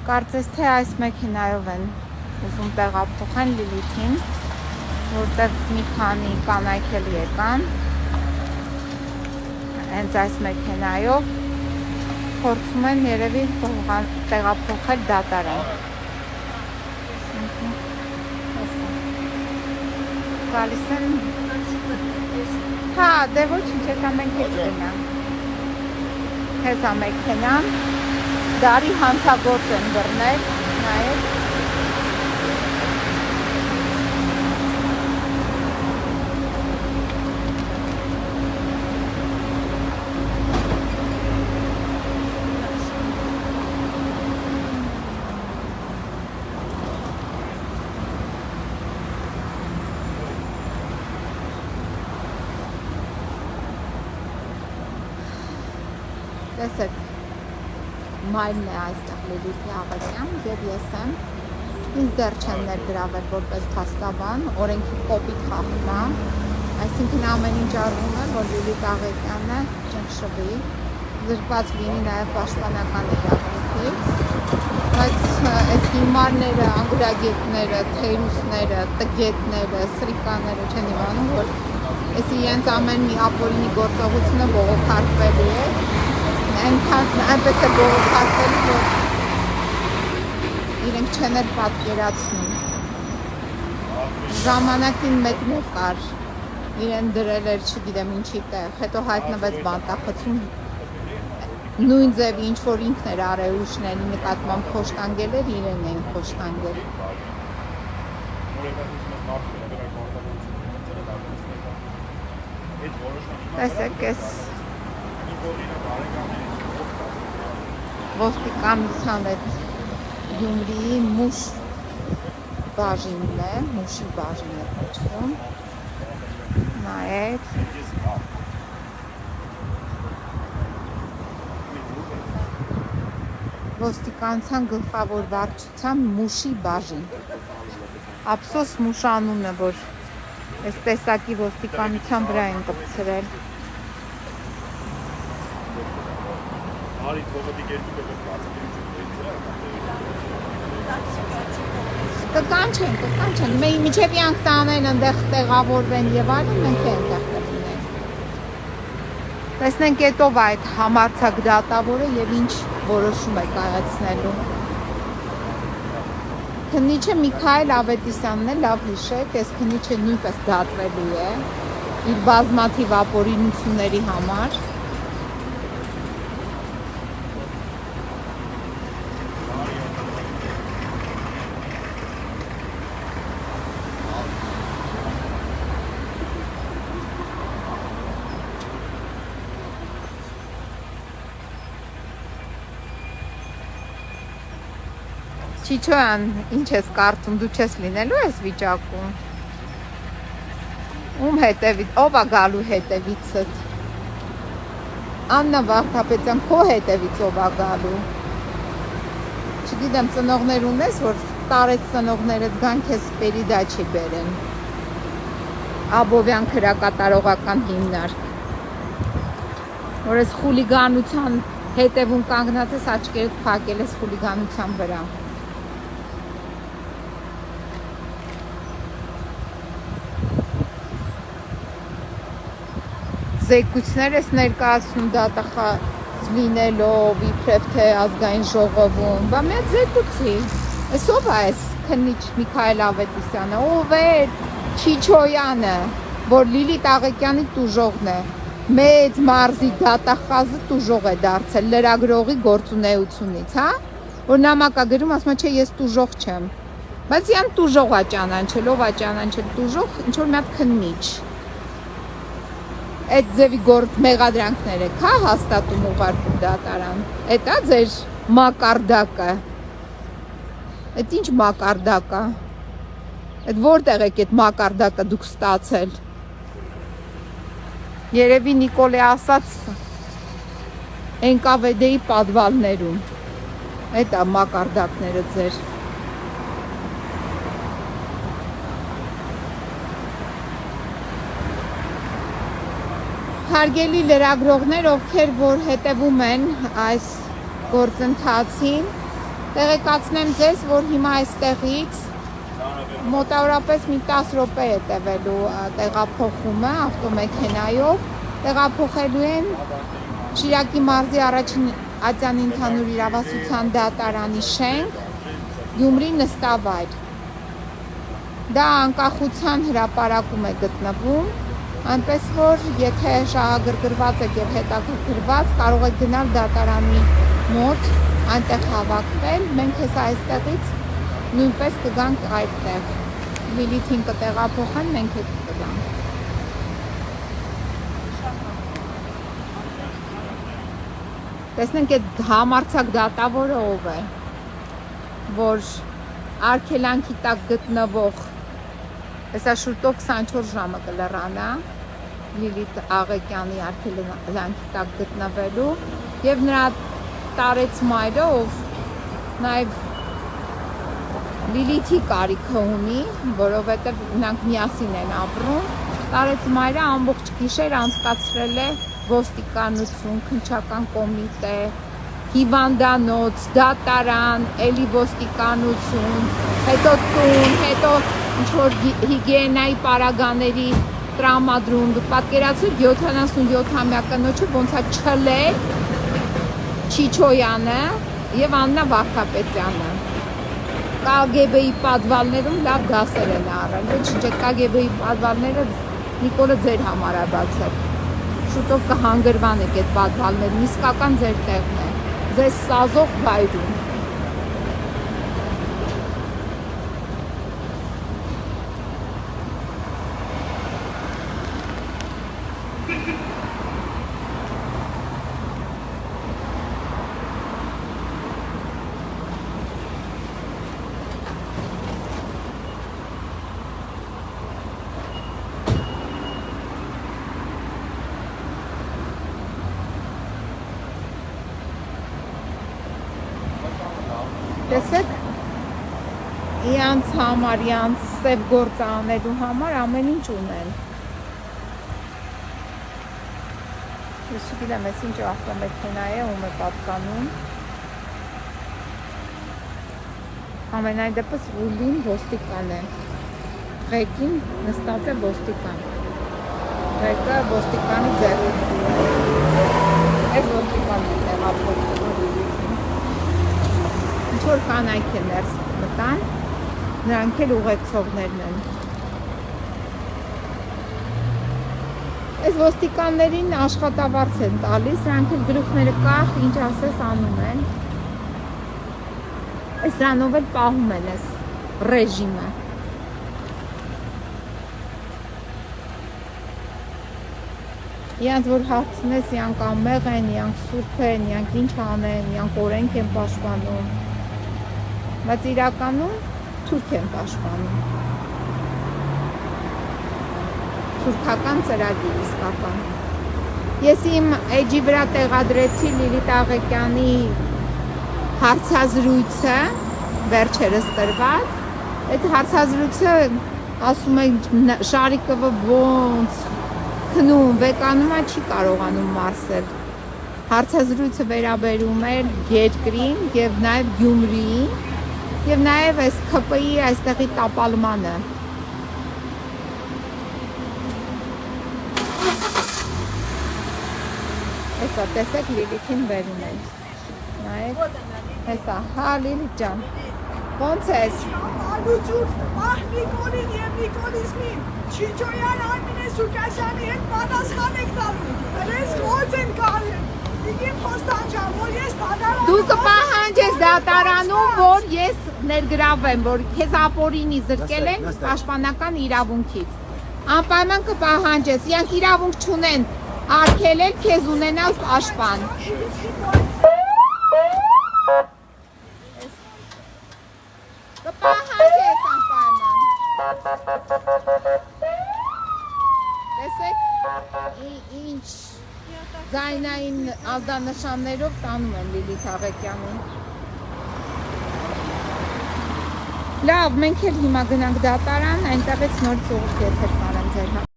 Կարծես թե այս մեքենայով են ուզում տեղափոխեն Լիլիթին, որտեղ մի քանի կանայք էլ եկան հենց այս մեքենայով փորձում են երևի տեղափոխել դատարան։ Գալիս են։ Հա, դե ոչինչ, հեսա մենք հետ գնանք։ Հեսա մեքենան, դարի հանցագործ են բռնել, նայեք։ Տեսեք, մայրն է այստեղ Լիլիթի Աղեղյան և ես եմ, ինձ դեռ չեն ներգրավել որպես փաստաբան, օրենքի կոպիտ խախտում է, այսինքն ամեն ինչ արվում է, որ Լիլիթ Աղեղյանը չնշվի, զրկված լինի նաև պաշտպանական իրավունքից, բայց այս հիմարները, անգրագետները, թերուսները, տգետները, սրիկաները չեն իմանում, որ այս իրենց ամեն մի ապօրինի գործողությունը բողոքարկվելու է, այնպես է բողոքարկվելու, որ իրենք չեն էլ պատկերացնում։ Ժամանակին մեկնով կար, իրեն դրել էր, չգիտեմ ինչի տեղ, հետո հայտնվեց բանտախցում, նույն ձևի ինչ որ ինքն էր արեուշների նկատմամբ խոշտանգել էր, իրեն էին խոշտանգել։ Տեսեք, այս ոստիկանության հետ Գյումրիի մուշ բաժինն է, մուշի բաժին է կոչվում, նայեք, ոստիկանության գլխավոր վարչության մուշի բաժին, ափսոս մուշ անունն է, որ այս տեսակի ոստիկանության վրա են կպցրել։ Կկանչեն, միջև յանք տանեն, ընդեղ տեղավորվեն և այլն, մենք ենք տեղտեղինեն։ Տեսնենք հետով այդ համարձակ դատավորը և ինչ որոշում է կայացնելու։ Քննիչը Միքայել Ավետիսյանն է, լավ հիշեք, այս քննիչը նույնպես դատվելու է իր բազմաթիվ ապօրինությունների համար։ Չիչոյան, ինչ ես կարծում, դու չես լինելու ես վիճակում։ Ում հետևից, ով է գալու հետևիցդ։ Աննա Վարդապետյան, քո հետևից ով է գալու։ Չգիտեմ, ծնողներ ունես, որ տարեց ծնողներդ գան քեզ Պերիդաչի բերեն։ Աբովյան քրակատարողական հիմնարկ։ Որ ես խուլիգանության հետևում կանգնած ես, աչքերդ փակել ես խուլիգանության վրա։ Զեկույցներ ես ներկայացնում դատախազ լինելով, իբրև թե ազգային ժողովում, բա մի հատ զեկույցի, ես ով է այս քննիչ Միքայել Ավետիսյանը, ով է Չիչոյանը, որ Լիլիթ Աղեղյանի տուժողն է, մեծ մարզի դատախազը տուժող է դարձել լրագրողի գործունեությունից, հա, որ նամակագրում ասում է, չէ, ես տուժող չեմ, բայց յան տուժող է ճանաչել, ով է ճանաչել տուժող, ինչ որ մի հատ քննիչ։ Այդ ձևի գործ մեղադրանքները կա հաստատում ուղարկում դատարան։ Էդ է ձեր մակարդակը։ Այդ ինչ մակարդակ է։ Այդ որտեղ եք այդ մակարդակը դուք ստացել։ Երևի Նիկոլի ասած NKVD-ի պատվալներում։ Այդ է մակարդակները ձեր։ Հարգելի լրագրողներ, ովքեր որ հետևում են այս գործընթացին, Տեղեկացնեմ ձեզ, որ հիմա այստեղից մոտավորապես մի 10 րոպե է տևելու տեղափոխումը ավտոմեքենայով, տեղափոխելու են Շիրակի մարզի առաջին Ատյանի ընդհանուր իրավասության դատարանի շենք, Գյումրի նստավայր։ Դա անկախության հրապարակում է գտնվում, այնպես որ եթե շահագրգռված եք եւ հետաքրքրված, կարող եք գնալ դատարանի մոտ, այնտեղ հավաքվել, մենք հեսա այստեղից նույնպես կգանք այդտեղ, Լիլիթին կտեղափոխեն, մենք հետ կգանք։ Տեսնենք այդ համարձակ դատավորը ով է, որ արգելանքի տակ գտնվող, հեսա շուտով 24 ժամը կլռանա, Լիլիթ Աղեկյանի արգելանքի տակ գտնվելու եւ նրա տարեց մայրը, ով նաեւ Լիլիթի կարիքը ունի, որովհետև նրանք միասին են ապրում, տարեց մայրը ամբողջ գիշեր անցկացրել է ոստիկանություն, քննչական կոմիտե, հիվանդանոց, դատարան, էլի ոստիկանություն, հետո տուն, հետո ինչ-որ հիգիենայի պարագաների տրամադրում, պատկերացրեք 77-ամյա կնոջը ոնց է չլել Չիչոյանը եւ Աննա Վարդապետյանը։ KGB-ի պատվալներում լավ դասեր են առել, ոչ ինչ այդ KGB-ի պատվալները Նիկոլը ձեր համար է բացել։ Շուտով կհանգրվանեք այդ պատվալներն, իսկական ձեր տեղն է, ձեզ սազող վայրում։ Տեսեք, իրանց համար, իրանց սև գործը անելու համար ամեն ինչ ունեն։ Ես չգիտեմ, ես ինչ ավտոմեքենա է, ում է պատկանում։ Ամենայն դեպս ուլին ոստիկան է։ Ղեկին նստած է ոստիկան։ Ղեկը ոստիկանի ձեռքին։ Այս ոստիկանն է տեղափոխվում։ Ինչ-որ կանայք է ներս մտան, նրանք էլ ուղեկցողներն են։ Այս ոստիկաններին աշխատավարձ են տալիս, նրանք էլ գլուխները կախ, ինչ ասես անում են։ Այս դրանով էլ պահում են այս ռեժիմը։ Իրանց որ հարցնես, իրանք ամեղ են, իրանք սուրբ են, իրանք ինչ անեն, իրանք օրենք են պաշտպանում։ Բայց իրականում թուրք են պաշտպանում։ Թուրքական ծրագիր իսկական։ Ես իմ էջի վրա տեղադրեցի Լիլիթ Աղեկյանի հարցազրույցը, վերջերս տրված։ Այդ հարցազրույցը ասում է Շարիկովը ոնց քնում, վեկանումա չի կարողանում մարսել։ Հարցազրույցը վերաբերում էր երկրին եւ նաեւ Գյումրիին եւ նաեւ այս ՔՊ-ի այստեղի տապալմանը։ Հեսա տեսեք Լիլիթին վերում են։ Նայեք։ Հեսա, հա Լիլիթ ջան։ Ոնց ես։ Ալուջուր, Նիկոլին եւ Նիկոլիզմին, Չիչոյան Արմինե Սուկասյանի հետ պատասխան եք տալու։ Դες ո՞նց են կարել։ Իմ խոստանջան, որ ես դատարանում։ Դու կպահանջես դատարանում, որ ես ներգրավեմ, որ քեզ ապօրինի զրկել են պաշտպանական իրավունքից։ Անպայման կպահանջես, իրանք իրավունք չունեն արգելել քեզ ունենալ պաշտպան։ Կպահանջես անպայման։ Տեսեք, ինչ ձայնային ազդանշաններով տանում են Լիլիթ Աղեկյանին։ Լավ, մենք էլ հիմա գնանք դատարան, այնտեղից նորից ուղղակի եթեր կանեմ ձեր համար։